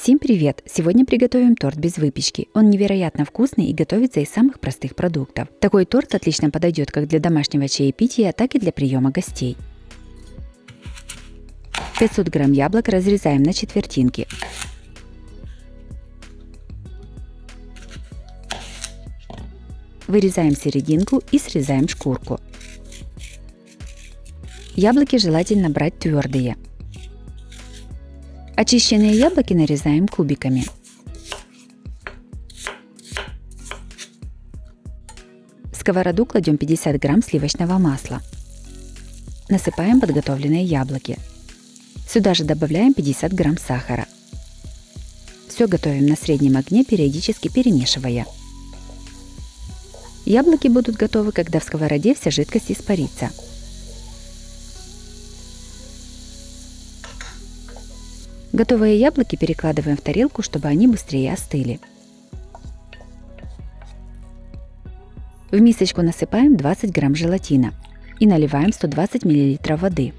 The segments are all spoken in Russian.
Всем привет! Сегодня приготовим торт без выпечки. Он невероятно вкусный и готовится из самых простых продуктов. Такой торт отлично подойдет как для домашнего чаепития, так и для приема гостей. 500 грамм яблок разрезаем на четвертинки. Вырезаем серединку и срезаем шкурку. Яблоки желательно брать твердые. Очищенные яблоки нарезаем кубиками. В сковороду кладем 50 грамм сливочного масла. Насыпаем подготовленные яблоки. Сюда же добавляем 50 грамм сахара. Все готовим на среднем огне, периодически перемешивая. Яблоки будут готовы, когда в сковороде вся жидкость испарится. Готовые яблоки перекладываем в тарелку, чтобы они быстрее остыли. В мисочку насыпаем 20 грамм желатина и наливаем 120 мл воды.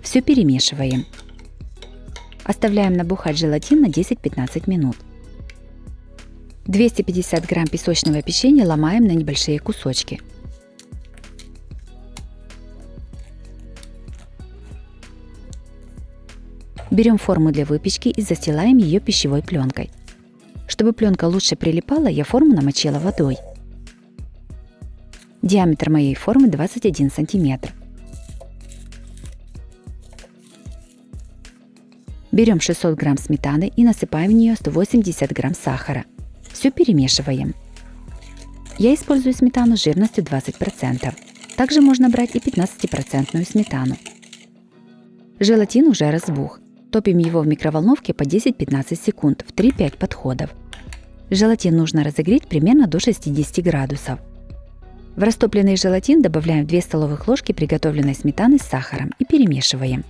Все перемешиваем. Оставляем набухать желатин на 10-15 минут. 250 грамм песочного печенья ломаем на небольшие кусочки. Берем форму для выпечки и застилаем ее пищевой пленкой. Чтобы пленка лучше прилипала, я форму намочила водой. Диаметр моей формы 21 см. Берем 600 грамм сметаны и насыпаем в нее 180 грамм сахара. Все перемешиваем. Я использую сметану с жирностью 20%. Также можно брать и 15% сметану. Желатин уже разбух. Топим его в микроволновке по 10-15 секунд в 3-5 подходов. Желатин нужно разогреть примерно до 60 градусов. В растопленный желатин добавляем 2 столовых ложки приготовленной сметаны с сахаром и перемешиваем.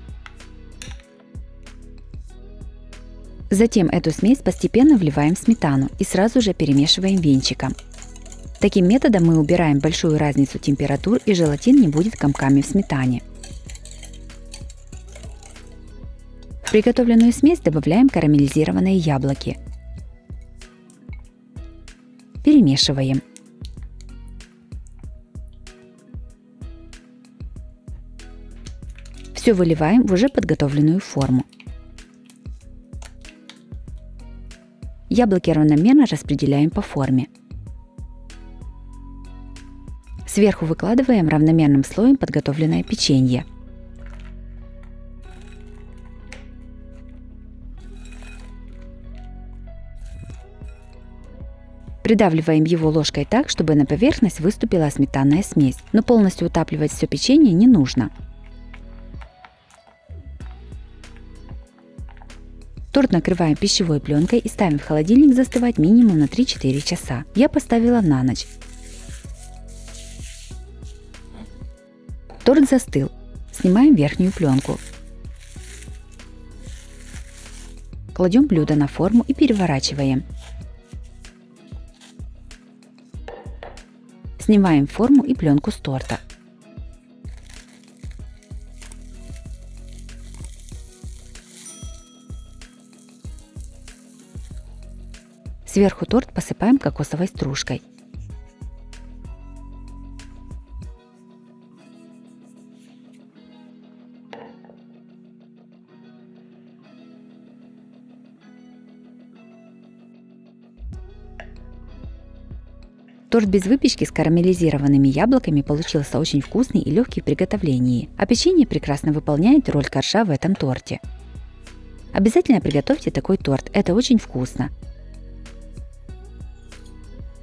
Затем эту смесь постепенно вливаем в сметану и сразу же перемешиваем венчиком. Таким методом мы убираем большую разницу температур и желатин не будет комками в сметане. В приготовленную смесь добавляем карамелизированные яблоки. Перемешиваем. Все выливаем в уже подготовленную форму. Яблоки равномерно распределяем по форме. Сверху выкладываем равномерным слоем подготовленное печенье. Придавливаем его ложкой так, чтобы на поверхность выступила сметанная смесь, но полностью утапливать все печенье не нужно. Торт накрываем пищевой пленкой и ставим в холодильник застывать минимум на 3-4 часа. Я поставила на ночь. Торт застыл. Снимаем верхнюю пленку. Кладем блюдо на форму и переворачиваем. Снимаем форму и пленку с торта. Сверху торт посыпаем кокосовой стружкой. Торт без выпечки с карамелизированными яблоками получился очень вкусный и легкий в приготовлении, а печенье прекрасно выполняет роль коржа в этом торте. Обязательно приготовьте такой торт, это очень вкусно.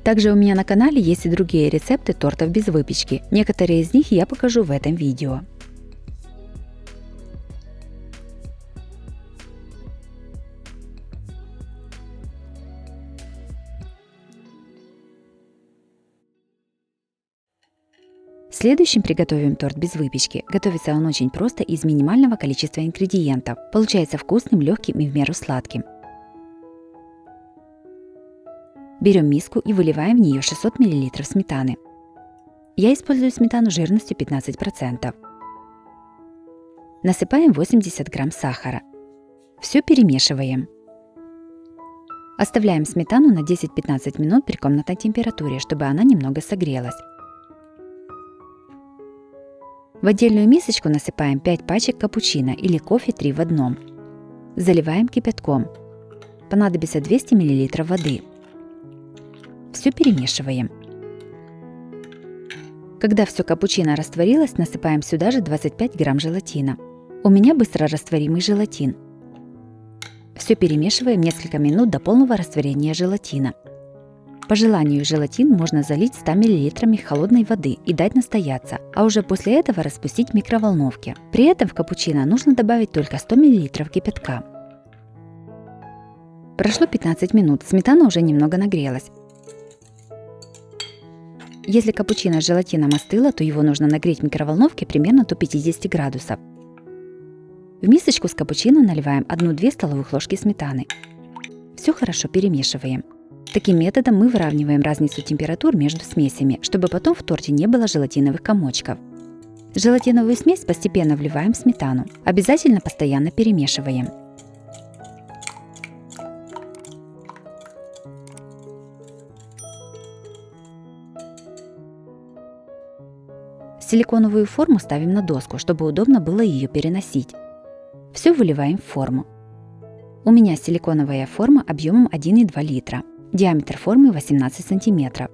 Также у меня на канале есть и другие рецепты тортов без выпечки. Некоторые из них я покажу в этом видео. Следующим приготовим торт без выпечки. Готовится он очень просто и из минимального количества ингредиентов. Получается вкусным, легким и в меру сладким. Берем миску и выливаем в нее 600 мл сметаны. Я использую сметану жирностью 15%. Насыпаем 80 грамм сахара. Все перемешиваем. Оставляем сметану на 10-15 минут при комнатной температуре, чтобы она немного согрелась. В отдельную мисочку насыпаем 5 пачек капучино или кофе 3 в 1. Заливаем кипятком. Понадобится 200 мл воды. Все перемешиваем. Когда все капучино растворилось, насыпаем сюда же 25 грамм желатина. У меня быстрорастворимый желатин. Все перемешиваем несколько минут до полного растворения желатина. По желанию желатин можно залить 100 мл холодной воды и дать настояться, а уже после этого распустить в микроволновке. При этом в капучино нужно добавить только 100 мл кипятка. Прошло 15 минут, сметана уже немного нагрелась. Если капучино с желатином остыло, то его нужно нагреть в микроволновке примерно до 50 градусов. В мисочку с капучино наливаем 1-2 столовых ложки сметаны. Все хорошо перемешиваем. Таким методом мы выравниваем разницу температур между смесями, чтобы потом в торте не было желатиновых комочков. Желатиновую смесь постепенно вливаем в сметану. Обязательно постоянно перемешиваем. Силиконовую форму ставим на доску, чтобы удобно было ее переносить. Все выливаем в форму. У меня силиконовая форма объемом 1,2 литра. Диаметр формы 18 см.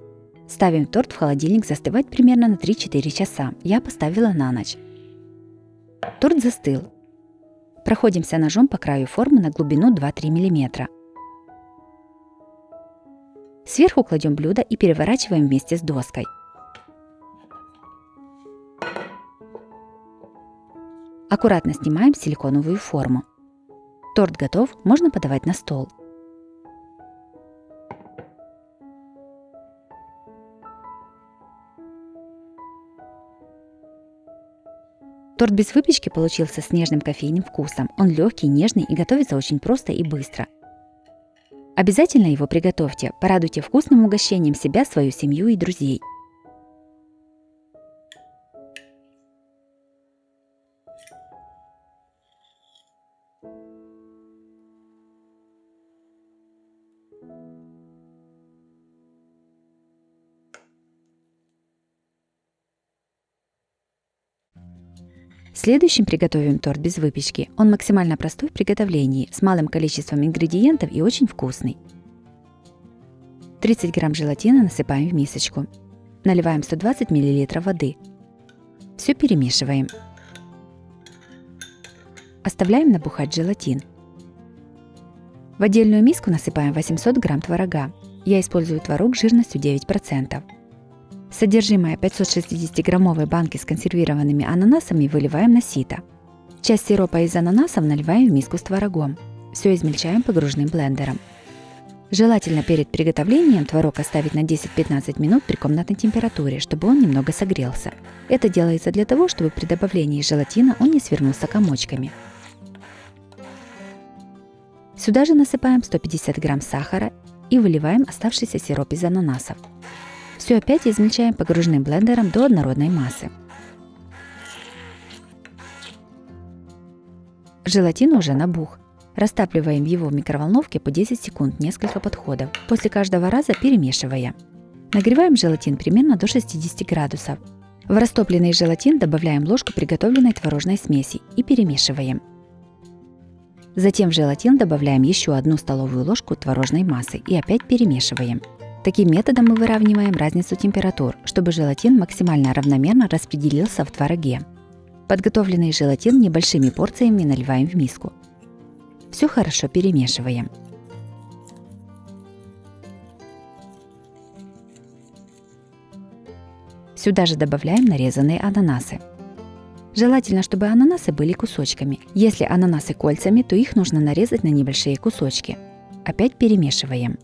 Ставим торт в холодильник застывать примерно на 3-4 часа. Я поставила на ночь. Торт застыл. Проходимся ножом по краю формы на глубину 2-3 мм. Сверху кладем блюдо и переворачиваем вместе с доской. Аккуратно снимаем силиконовую форму. Торт готов, можно подавать на стол. Торт без выпечки получился с нежным кофейным вкусом. Он легкий, нежный и готовится очень просто и быстро. Обязательно его приготовьте, порадуйте вкусным угощением себя, свою семью и друзей. Следующим приготовим торт без выпечки. Он максимально простой в приготовлении, с малым количеством ингредиентов и очень вкусный. 30 грамм желатина насыпаем в мисочку. Наливаем 120 мл воды. Все перемешиваем. Оставляем набухать желатин. В отдельную миску насыпаем 800 грамм творога. Я использую творог жирностью 9%. Содержимое 560-граммовой банки с консервированными ананасами выливаем на сито. Часть сиропа из ананасов наливаем в миску с творогом. Все измельчаем погружным блендером. Желательно перед приготовлением творог оставить на 10-15 минут при комнатной температуре, чтобы он немного согрелся. Это делается для того, чтобы при добавлении желатина он не свернулся комочками. Сюда же насыпаем 150 грамм сахара и выливаем оставшийся сироп из ананасов. Все опять измельчаем погружным блендером до однородной массы. Желатин уже набух. Растапливаем его в микроволновке по 10 секунд, несколько подходов, после каждого раза перемешивая. Нагреваем желатин примерно до 60 градусов. В растопленный желатин добавляем ложку приготовленной творожной смеси и перемешиваем. Затем в желатин добавляем еще 1 столовую ложку творожной массы и опять перемешиваем. Таким методом мы выравниваем разницу температур, чтобы желатин максимально равномерно распределился в твороге. Подготовленный желатин небольшими порциями наливаем в миску. Все хорошо перемешиваем. Сюда же добавляем нарезанные ананасы. Желательно, чтобы ананасы были кусочками. Если ананасы кольцами, то их нужно нарезать на небольшие кусочки. Опять перемешиваем.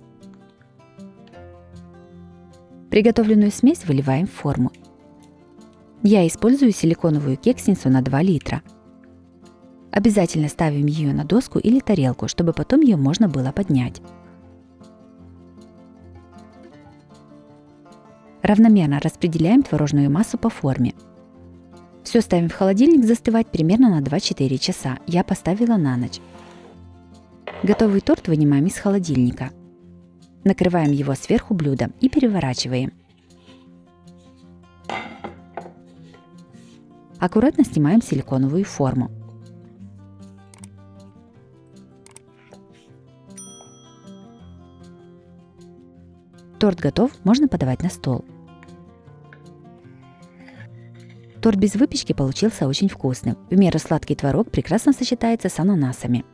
Приготовленную смесь выливаем в форму. Я использую силиконовую кексницу на 2 литра. Обязательно ставим ее на доску или тарелку, чтобы потом ее можно было поднять. Равномерно распределяем творожную массу по форме. Все ставим в холодильник застывать примерно на 2-4 часа. Я поставила на ночь. Готовый торт вынимаем из холодильника. Накрываем его сверху блюдом и переворачиваем. Аккуратно снимаем силиконовую форму. Торт готов, можно подавать на стол. Торт без выпечки получился очень вкусным. В меру сладкий творог прекрасно сочетается с ананасами.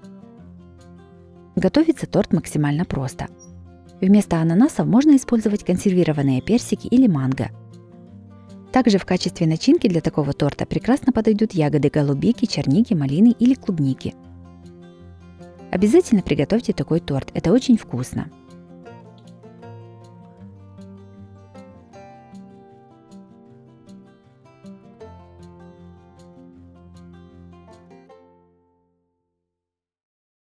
Готовится торт максимально просто. Вместо ананасов можно использовать консервированные персики или манго. Также в качестве начинки для такого торта прекрасно подойдут ягоды голубики, черники, малины или клубники. Обязательно приготовьте такой торт, это очень вкусно.